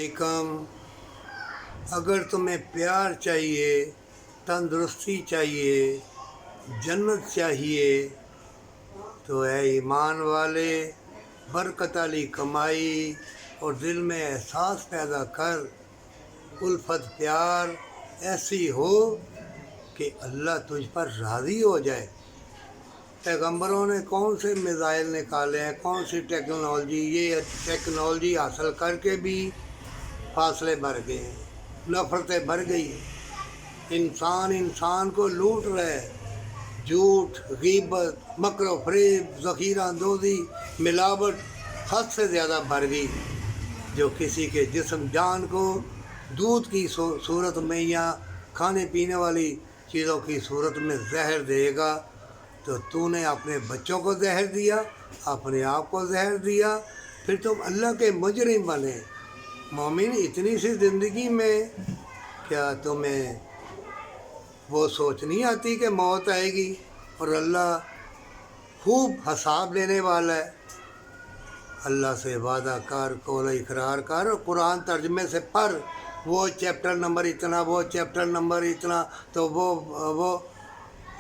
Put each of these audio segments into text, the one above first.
अलैकुम। अगर तुम्हें प्यार चाहिए, तंदुरुस्ती चाहिए, जन्नत चाहिए तो ऐ ईमान वाले बरकत वाली कमाई और दिल में एहसास पैदा कर, उल्फत प्यार ऐसी हो कि अल्लाह तुझ पर राज़ी हो जाए। पैगंबरों ने कौन से मिज़ाइल निकाले हैं, कौन सी टेक्नोलॉजी, ये टेक्नोलॉजी हासिल करके भी फासले बढ़ गए हैं, नफ़रतें बढ़ गई। इंसान को लूट रहे, झूठ, गीबत, मकर फरेब, ज़ख़ीरा अंदोज़ी, मिलावट हद से ज़्यादा बढ़ गई। जो किसी के जिस्म जान को दूध की सूरत में या खाने पीने वाली चीज़ों की सूरत में जहर देगा, तो तूने अपने बच्चों को जहर दिया, अपने आप को जहर दिया, फिर तुम अल्लाह के मुजरिम बने। मोमिन, इतनी सी ज़िंदगी में क्या तुम्हें वो सोच नहीं आती कि मौत आएगी और अल्लाह खूब हिसाब लेने वाला है। अल्लाह से वादा कर, कौल इकरार कर और कुरान तर्जमे से पढ़। वो चैप्टर नंबर इतना, वो चैप्टर नंबर इतना, तो वो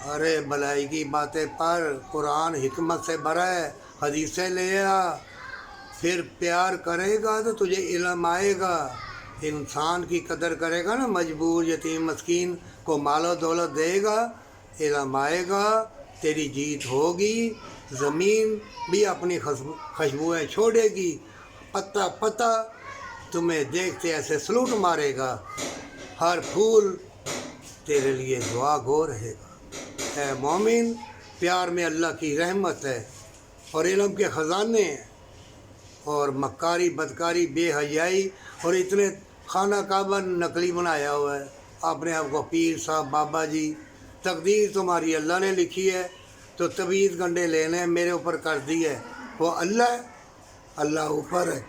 अरे भलाई की बातें पढ़। कुरान हिकमत से भरा है, हदीसें ले आ, फिर प्यार करेगा तो तुझे इल्म आएगा। इंसान की कदर करेगा ना, मजबूर, यतीम, मस्कीन को मालो दौलत देगा, इल्म आएगा, तेरी जीत होगी। ज़मीन भी अपनी खुशबुएँ छोड़ेगी, पत्ता पत्ता तुम्हें देखते ऐसे सलूट मारेगा, हर फूल तेरे लिए दुआ गो रहेगा। ऐ मोमिन, प्यार में अल्लाह की रहमत है और इल्म के ख़जाने हैं, और मक्कारी, बदकारी, बेहयाई और इतने खाना काबा नकली बनाया हुआ है, अपने आप को पीर साहब, बाबा जी। तकदीर तुम्हारी अल्लाह ने लिखी है, तो तवीज़ गंडे लेने मेरे ऊपर कर दी है, वो अल्लाह ऊपर है।